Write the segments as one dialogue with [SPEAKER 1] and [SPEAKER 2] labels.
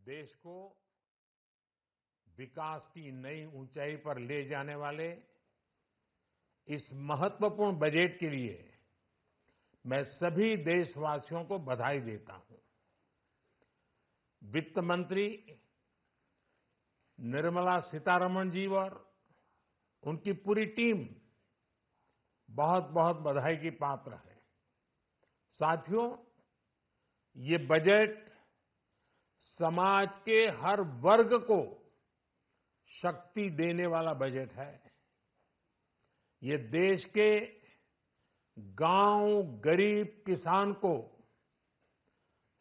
[SPEAKER 1] देश को विकास की नई ऊंचाई पर ले जाने वाले इस महत्वपूर्ण बजट के लिए मैं सभी देशवासियों को बधाई देता हूं। वित्त मंत्री निर्मला सीतारमण जी और उनकी पूरी टीम बहुत बहुत बधाई की पात्र है। साथियों, ये बजट समाज के हर वर्ग को शक्ति देने वाला बजट है। ये देश के गांव, गरीब किसान को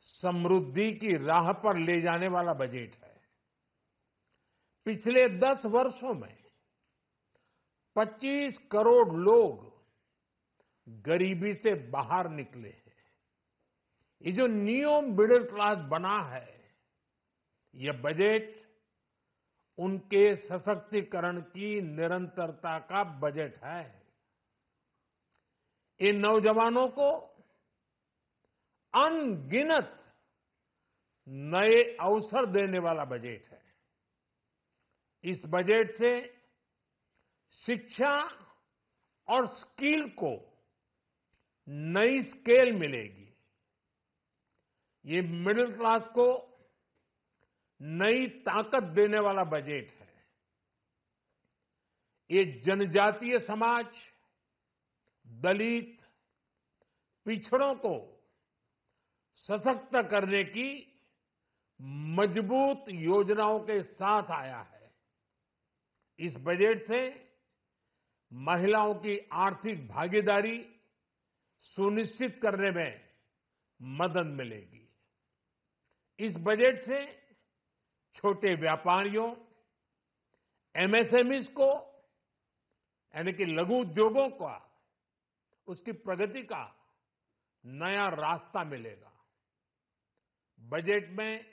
[SPEAKER 1] समृद्धि की राह पर ले जाने वाला बजट है। पिछले 10 वर्षों में 25 करोड़ लोग गरीबी से बाहर निकले हैं। ये जो न्यू मिडिल क्लास बना है, ये बजट उनके सशक्तिकरण की निरंतरता का बजट है। इन नौजवानों को अनगिनत नए अवसर देने वाला बजट है। इस बजट से शिक्षा और स्किल को नई स्केल मिलेगी। ये मिडिल क्लास को नई ताकत देने वाला बजट है। ये जनजातीय समाज, दलित, पिछड़ों को सशक्त करने की मजबूत योजनाओं के साथ आया है। इस बजट से महिलाओं की आर्थिक भागीदारी सुनिश्चित करने में मदद मिलेगी। इस बजट से छोटे व्यापारियों, एमएसएमईज को यानी कि लघु उद्योगों का उसकी प्रगति का नया रास्ता मिलेगा। बजट में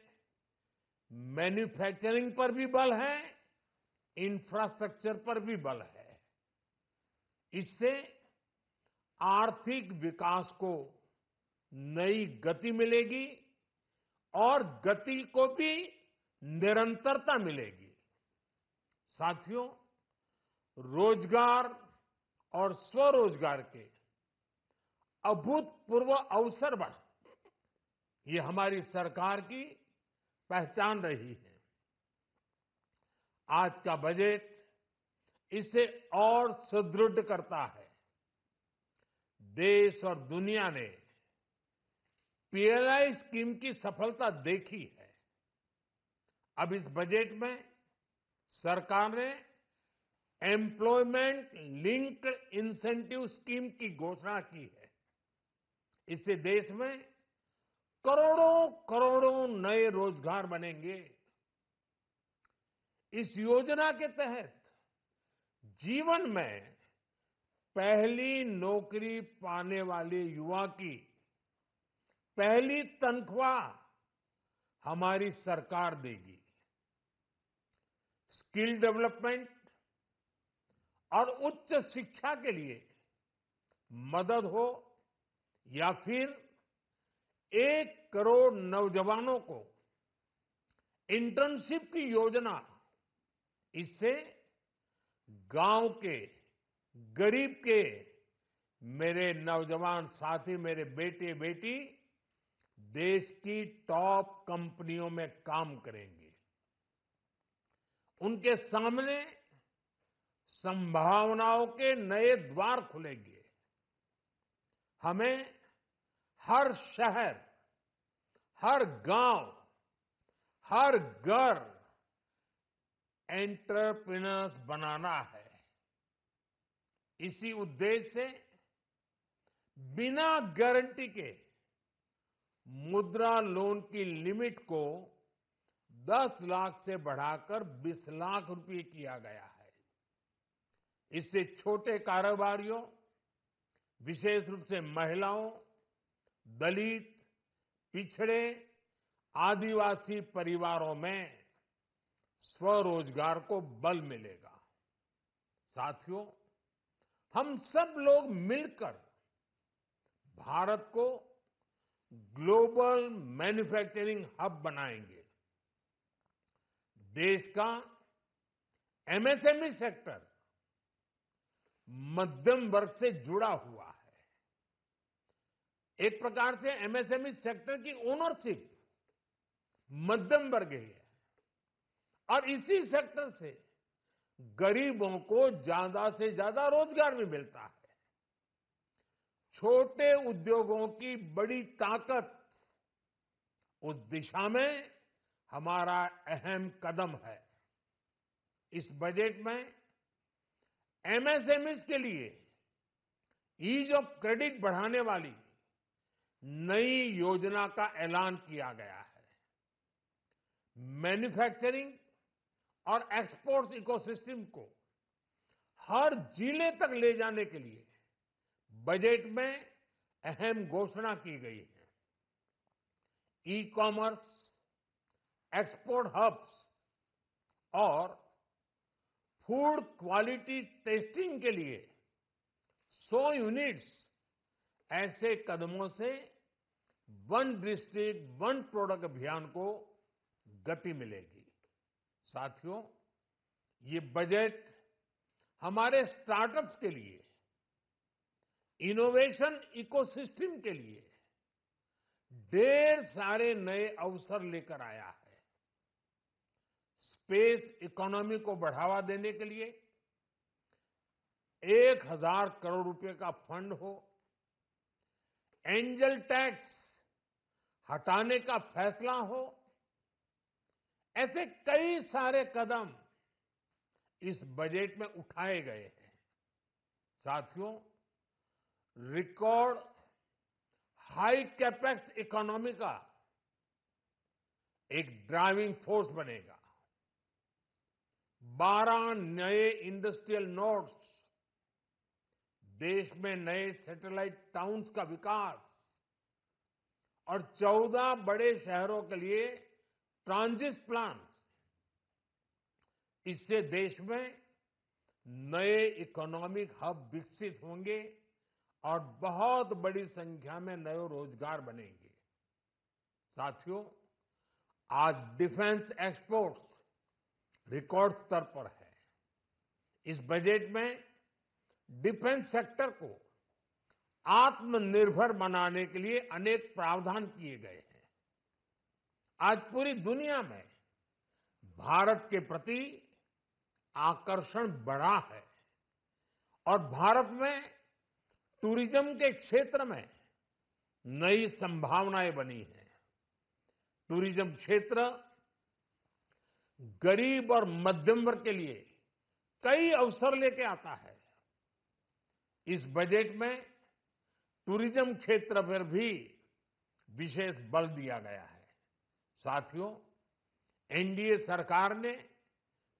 [SPEAKER 1] मैन्युफैक्चरिंग पर भी बल है, इंफ्रास्ट्रक्चर पर भी बल है। इससे आर्थिक विकास को नई गति मिलेगी और गति को भी निरंतरता मिलेगी। साथियों, रोजगार और स्वरोजगार के अभूतपूर्व अवसर बढ़ ये हमारी सरकार की पहचान रही है। आज का बजट इसे और सुदृढ़ करता है। देश और दुनिया ने पीएलआई स्कीम की सफलता देखी है। अब इस बजट में सरकार ने एम्प्लॉयमेंट लिंक्ड इंसेंटिव स्कीम की घोषणा की है। इससे देश में करोड़ों करोड़ों नए रोजगार बनेंगे। इस योजना के तहत जीवन में पहली नौकरी पाने वाले युवा की पहली तनख्वाह हमारी सरकार देगी। स्किल डेवलपमेंट और उच्च शिक्षा के लिए मदद हो या फिर 1 करोड़ नौजवानों को इंटर्नशिप की योजना, इससे गांव के, गरीब के मेरे नौजवान साथी, मेरे बेटे बेटी देश की टॉप कंपनियों में काम करेंगे। उनके सामने संभावनाओं के नए द्वार खुलेंगे। हमें हर शहर, हर गांव, हर घर एंटरप्रेन्योर्स बनाना है। इसी उद्देश्य से बिना गारंटी के मुद्रा लोन की लिमिट को 10 लाख से बढ़ाकर 20 लाख रुपए किया गया है। इससे छोटे कारोबारियों, विशेष रूप से महिलाओं, दलित, पिछड़े, आदिवासी परिवारों में स्वरोजगार को बल मिलेगा। साथियों, हम सब लोग मिलकर भारत को ग्लोबल मैन्युफैक्चरिंग हब बनाएंगे। देश का एमएसएमई सेक्टर मध्यम वर्ग से जुड़ा हुआ है। एक प्रकार से एमएसएमई सेक्टर की ओनरशिप मध्यम वर्ग ही है और इसी सेक्टर से गरीबों को ज्यादा से ज्यादा रोजगार भी मिलता है। छोटे उद्योगों की बड़ी ताकत उस दिशा में हमारा अहम कदम है। इस बजट में एमएसएमईज के लिए ईज ऑफ क्रेडिट बढ़ाने वाली नई योजना का ऐलान किया गया है। मैन्युफैक्चरिंग और एक्सपोर्ट्स इकोसिस्टम को हर जिले तक ले जाने के लिए बजट में अहम घोषणा की गई है। ई कॉमर्स, एक्सपोर्ट हब्स और फूड क्वालिटी टेस्टिंग के लिए 100 यूनिट्स, ऐसे कदमों से वन डिस्ट्रिक्ट वन प्रोडक्ट अभियान को गति मिलेगी। साथियों, ये बजट हमारे स्टार्टअप्स के लिए, इनोवेशन इकोसिस्टम के लिए ढेर सारे नए अवसर लेकर आया है। स्पेस इकोनॉमी को बढ़ावा देने के लिए 1000 करोड़ रुपए का फंड हो, एंजल टैक्स हटाने का फैसला हो, ऐसे कई सारे कदम इस बजट में उठाए गए हैं। साथियों, रिकॉर्ड हाई कैपेक्स इकोनॉमी का एक ड्राइविंग फोर्स बनेगा। 12 नए इंडस्ट्रियल नोड्स, देश में नए सैटेलाइट टाउन्स का विकास और 14 बड़े शहरों के लिए ट्रांजिट प्लान, इससे देश में नए इकोनॉमिक हब विकसित होंगे और बहुत बड़ी संख्या में नए रोजगार बनेंगे। साथियों, आज डिफेंस एक्सपोर्ट्स रिकॉर्ड स्तर पर है। इस बजट में डिफेंस सेक्टर को आत्मनिर्भर बनाने के लिए अनेक प्रावधान किए गए हैं। आज पूरी दुनिया में भारत के प्रति आकर्षण बढ़ा है और भारत में टूरिज्म के क्षेत्र में नई संभावनाएं बनी हैं। टूरिज्म क्षेत्र गरीब और मध्यम वर्ग के लिए कई अवसर लेके आता है। इस बजट में टूरिज्म क्षेत्र पर भी विशेष बल दिया गया है। साथियों, एनडीए सरकार ने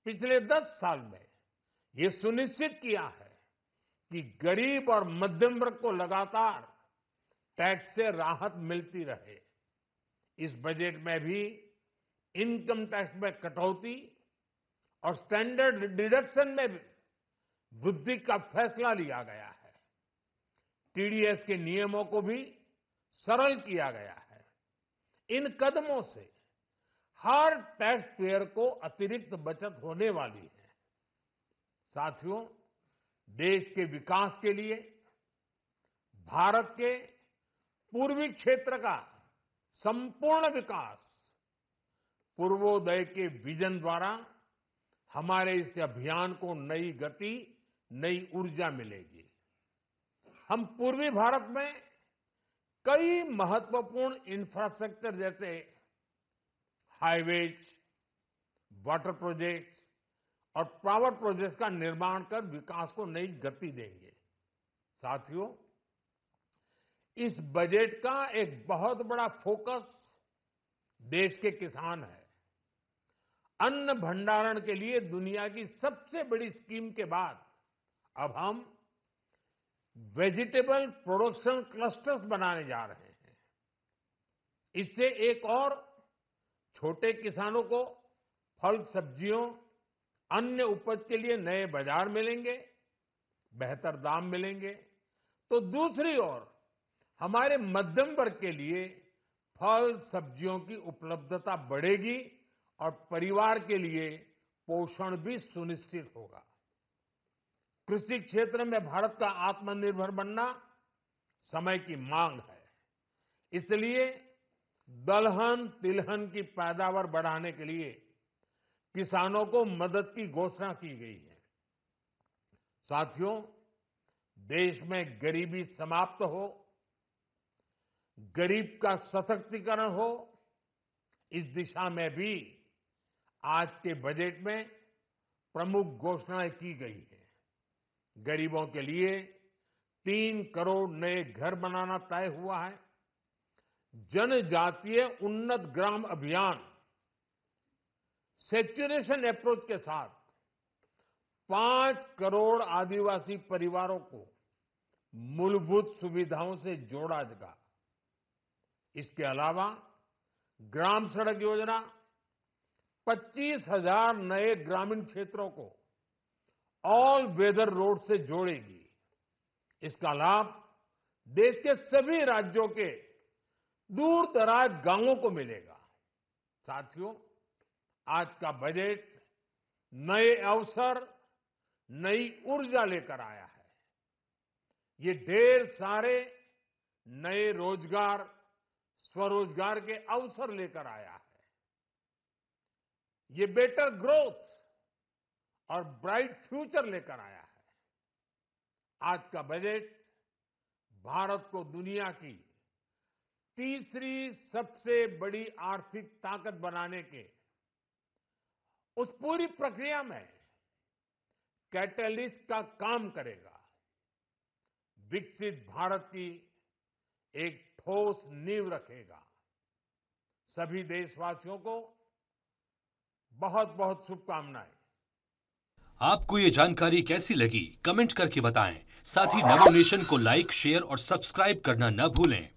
[SPEAKER 1] पिछले 10 साल में ये सुनिश्चित किया है कि गरीब और मध्यम वर्ग को लगातार टैक्स से राहत मिलती रहे। इस बजट में भी इनकम टैक्स में कटौती और स्टैंडर्ड डिडक्शन में भी वृद्धि का फैसला लिया गया है। टीडीएस के नियमों को भी सरल किया गया है। इन कदमों से हर टैक्स पेयर को अतिरिक्त बचत होने वाली है। साथियों, देश के विकास के लिए भारत के पूर्वी क्षेत्र का संपूर्ण विकास पूर्वोदय के विजन द्वारा हमारे इस अभियान को नई गति, नई ऊर्जा मिलेगी। हम पूर्वी भारत में कई महत्वपूर्ण इंफ्रास्ट्रक्चर जैसे हाईवेज, वाटर प्रोजेक्ट्स और पावर प्रोजेक्ट्स का निर्माण कर विकास को नई गति देंगे। साथियों, इस बजट का एक बहुत बड़ा फोकस देश के किसान है। अन्न भंडारण के लिए दुनिया की सबसे बड़ी स्कीम के बाद अब हम वेजिटेबल प्रोडक्शन क्लस्टर्स बनाने जा रहे हैं। इससे एक और छोटे किसानों को फल, सब्जियों, अन्य उपज के लिए नए बाजार मिलेंगे, बेहतर दाम मिलेंगे। तो दूसरी ओर हमारे मध्यम वर्ग के लिए फल, सब्जियों की उपलब्धता बढ़ेगी और परिवार के लिए पोषण भी सुनिश्चित होगा। कृषि क्षेत्र में भारत का आत्मनिर्भर बनना समय की मांग है। इसलिए दलहन तिलहन की पैदावार बढ़ाने के लिए किसानों को मदद की घोषणा की गई है। साथियों, देश में गरीबी समाप्त हो, गरीब का सशक्तिकरण हो, इस दिशा में भी आज के बजट में प्रमुख घोषणाएं की गई है। गरीबों के लिए 3 करोड़ नए घर बनाना तय हुआ है। जनजातीय उन्नत ग्राम अभियान सैचुरेशन अप्रोच के साथ 5 करोड़ आदिवासी परिवारों को मूलभूत सुविधाओं से जोड़ा जाएगा। इसके अलावा ग्राम सड़क योजना 25,000 नए ग्रामीण क्षेत्रों को ऑल वेदर रोड से जोड़ेगी। इसका लाभ देश के सभी राज्यों के दूर दराज गांवों को मिलेगा। साथियों, आज का बजट नए अवसर, नई ऊर्जा लेकर आया है। ये ढेर सारे नए रोजगार, स्वरोजगार के अवसर लेकर आया है। ये बेटर ग्रोथ और ब्राइट फ्यूचर लेकर आया है। आज का बजट भारत को दुनिया की तीसरी सबसे बड़ी आर्थिक ताकत बनाने के उस पूरी प्रक्रिया में कैटलिस्ट का काम करेगा। विकसित भारत की एक ठोस नींव रखेगा। सभी देशवासियों को बहुत बहुत शुभकामनाएं।
[SPEAKER 2] आपको ये जानकारी कैसी लगी कमेंट करके बताएं। साथ ही नवोनेशन को लाइक, शेयर और सब्सक्राइब करना न भूलें।